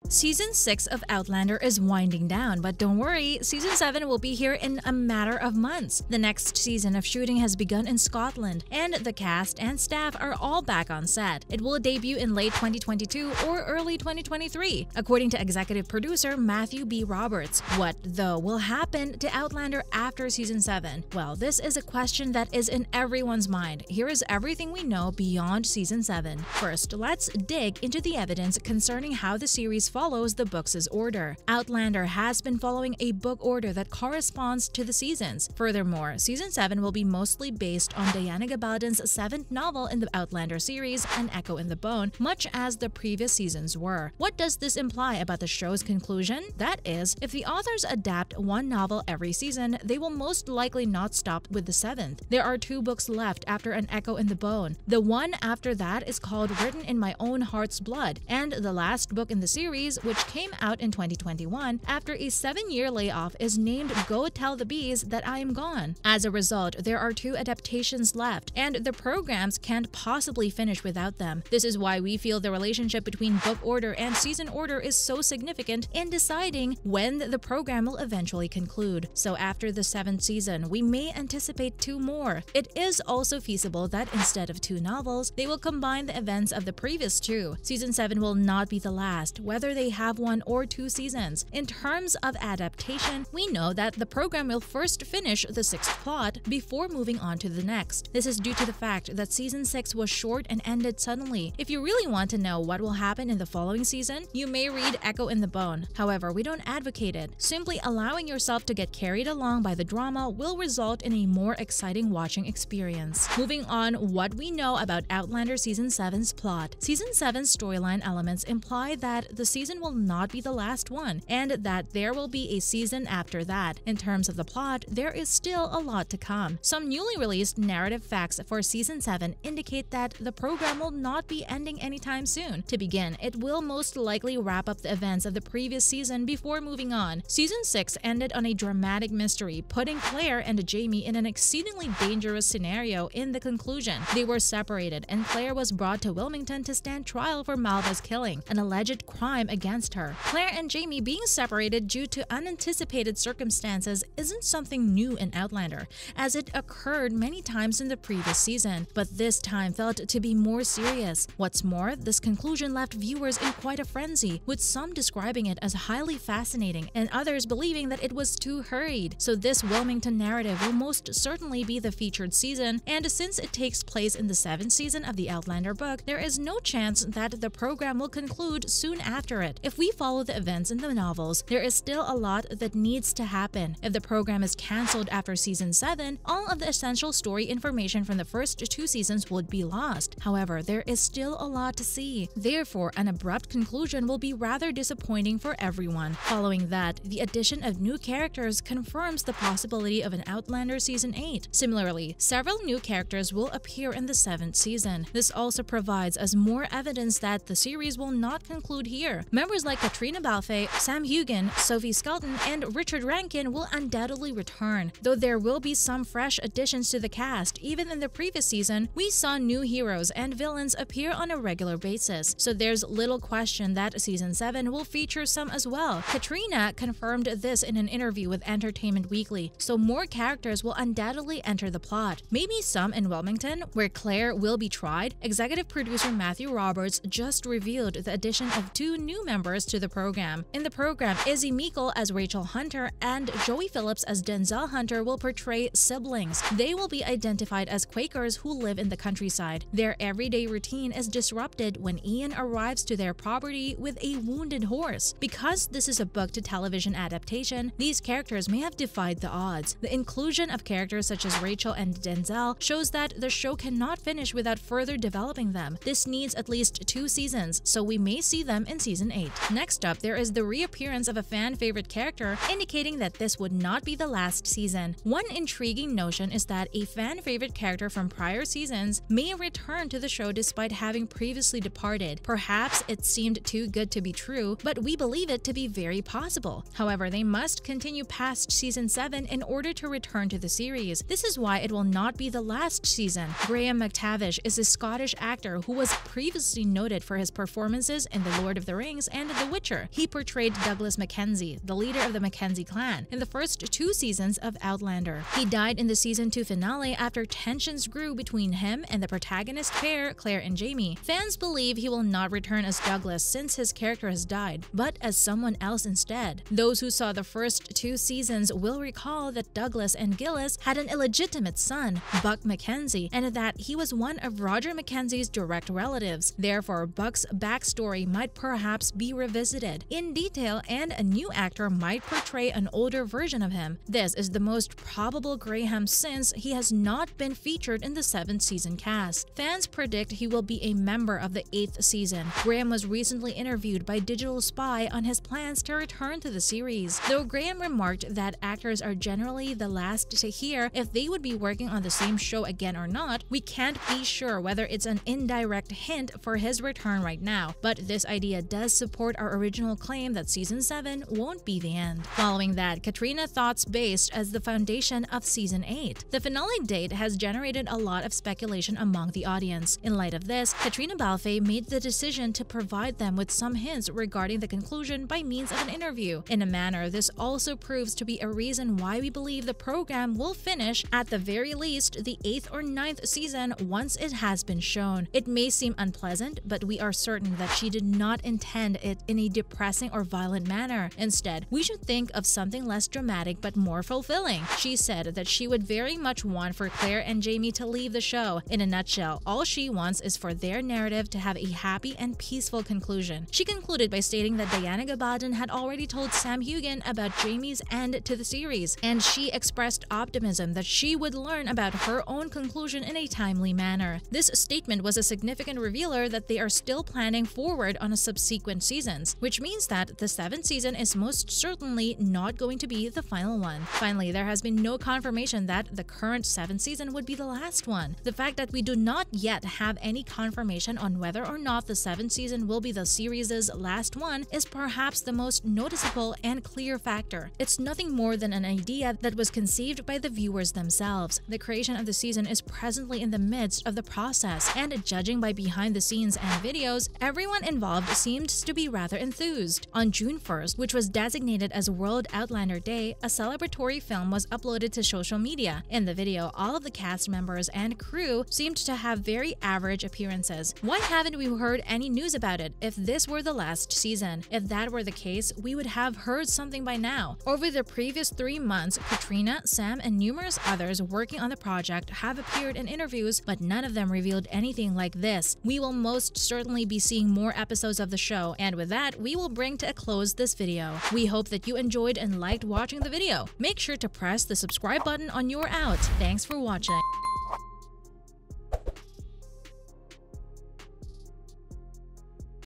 Season 6 of Outlander is winding down, but don't worry, Season 7 will be here in a matter of months. The next season of shooting has begun in Scotland, and the cast and staff are all back on set. It will debut in late 2022 or early 2023, according to executive producer Matthew B. Roberts. What, though, will happen to Outlander after Season 7? Well, this is a question that is in everyone's mind. Here is everything we know beyond Season 7. First, let's dig into the evidence concerning how the series follows the books' order. Outlander has been following a book order that corresponds to the seasons. Furthermore, Season 7 will be mostly based on Diana Gabaldon's 7th novel in the Outlander series, An Echo in the Bone, much as the previous seasons were. What does this imply about the show's conclusion? That is, if the authors adapt one novel every season, they will most likely not stop with the 7th. There are 2 books left after An Echo in the Bone. The one after that is called Written in My Own Heart's Blood, and the last book in the series, which came out in 2021 after a 7-year layoff, is named Go Tell the Bees That I Am Gone. As a result, there are 2 adaptations left, and the programs can't possibly finish without them. This is why we feel the relationship between book order and season order is so significant in deciding when the program will eventually conclude. So after the 7th season, we may anticipate 2 more. It is also feasible that instead of 2 novels, they will combine the events of the previous 2. Season 7 will not be the last, whether they have 1 or 2 seasons. In terms of adaptation, we know that the program will first finish the 6th plot before moving on to the next. This is due to the fact that Season 6 was short and ended suddenly. If you really want to know what will happen in the following season, you may read Echo in the Bone. However, we don't advocate it. Simply allowing yourself to get carried along by the drama will result in a more exciting watching experience. Moving on, what we know about Outlander Season 7's plot. Season 7's storyline elements imply that the season will not be the last one, and that there will be a season after that. In terms of the plot, there is still a lot to come. Some newly released narrative facts for Season 7 indicate that the program will not be ending anytime soon. To begin, it will most likely wrap up the events of the previous season before moving on. Season 6 ended on a dramatic mystery, putting Claire and Jamie in an exceedingly dangerous scenario in the conclusion. They were separated, and Claire was brought to Wilmington to stand trial for Malva's killing, an alleged crime against her. Claire and Jamie being separated due to unanticipated circumstances isn't something new in Outlander, as it occurred many times in the previous season, but this time felt to be more serious. What's more, this conclusion left viewers in quite a frenzy, with some describing it as highly fascinating and others believing that it was too hurried. So this Wilmington narrative will most certainly be the featured season, and since it takes place in the 7th season of the Outlander book, there is no chance that the program will conclude soon after it. If we follow the events in the novels, there is still a lot that needs to happen. If the program is cancelled after Season 7, all of the essential story information from the first 2 seasons would be lost. However, there is still a lot to see. Therefore, an abrupt conclusion will be rather disappointing for everyone. Following that, the addition of new characters confirms the possibility of an Outlander Season 8. Similarly, several new characters will appear in the 7th season. This also provides us more evidence that the series will not conclude here. Members like Katrina Balfe, Sam Heughan, Sophie Skelton, and Richard Rankin will undoubtedly return, though there will be some fresh additions to the cast. Even in the previous season, we saw new heroes and villains appear on a regular basis, so there's little question that Season 7 will feature some as well. Katrina confirmed this in an interview with Entertainment Weekly, so more characters will undoubtedly enter the plot. Maybe some in Wilmington, where Claire will be tried. Executive producer Matthew Roberts just revealed the addition of 2 new members to the program. In the program, Izzy Meikle as Rachel Hunter and Joey Phillips as Denzel Hunter will portray siblings. They will be identified as Quakers who live in the countryside. Their everyday routine is disrupted when Ian arrives to their property with a wounded horse. Because this is a book-to-television adaptation, these characters may have defied the odds. The inclusion of characters such as Rachel and Denzel shows that the show cannot finish without further developing them. This needs at least 2 seasons, so we may see them in Season 8. Next up, there is the reappearance of a fan-favorite character, indicating that this would not be the last season. One intriguing notion is that a fan-favorite character from prior seasons may return to the show despite having previously departed. Perhaps it seemed too good to be true, but we believe it to be very possible. However, they must continue past Season 7 in order to return to the series. This is why it will not be the last season. Graham McTavish is a Scottish actor who was previously noted for his performances in The Lord of the Rings Rings and The Witcher. He portrayed Douglas Mackenzie, the leader of the Mackenzie clan, in the first 2 seasons of Outlander. He died in the season 2 finale after tensions grew between him and the protagonist pair, Claire and Jamie. Fans believe he will not return as Douglas since his character has died, but as someone else instead. Those who saw the first 2 seasons will recall that Douglas and Gillis had an illegitimate son, Buck Mackenzie, and that he was one of Roger Mackenzie's direct relatives. Therefore, Buck's backstory might perhaps be revisited in detail, and a new actor might portray an older version of him. This is the most probable Graham since he has not been featured in the 7th season cast. Fans predict he will be a member of the 8th season. Graham was recently interviewed by Digital Spy on his plans to return to the series, though Graham remarked that actors are generally the last to hear if they would be working on the same show again or not. We can't be sure whether it's an indirect hint for his return right now, but this idea does support our original claim that season 7 won't be the end. Following that, Katrina thoughts based as the foundation of season 8. The finale date has generated a lot of speculation among the audience. In light of this, Katrina Balfe made the decision to provide them with some hints regarding the conclusion by means of an interview. In a manner, this also proves to be a reason why we believe the program will finish at the very least the 8th or 9th season once it has been shown. It may seem unpleasant, but we are certain that she did not intend it in a depressing or violent manner. Instead, we should think of something less dramatic but more fulfilling. She said that she would very much want for Claire and Jamie to leave the show. In a nutshell, all she wants is for their narrative to have a happy and peaceful conclusion. She concluded by stating that Diana Gabaldon had already told Sam Heughan about Jamie's end to the series, and she expressed optimism that she would learn about her own conclusion in a timely manner. This statement was a significant revealer that they are still planning forward on a subsequent seasons, which means that the 7th season is most certainly not going to be the final one. Finally, there has been no confirmation that the current 7th season would be the last one. The fact that we do not yet have any confirmation on whether or not the 7th season will be the series' last one is perhaps the most noticeable and clear factor. It's nothing more than an idea that was conceived by the viewers themselves. The creation of the season is presently in the midst of the process, and judging by behind the scenes and videos, everyone involved seems to be rather enthused. On June 1st, which was designated as World Outlander Day, a celebratory film was uploaded to social media. In the video, all of the cast members and crew seemed to have very average appearances. Why haven't we heard any news about it if this were the last season? If that were the case, we would have heard something by now. Over the previous 3 months, Katrina, Sam, and numerous others working on the project have appeared in interviews, but none of them revealed anything like this. We will most certainly be seeing more episodes of the show, and with that, we will bring to a close this video. We hope that you enjoyed and liked watching the video. Make sure to press the subscribe button on your out. Thanks for watching.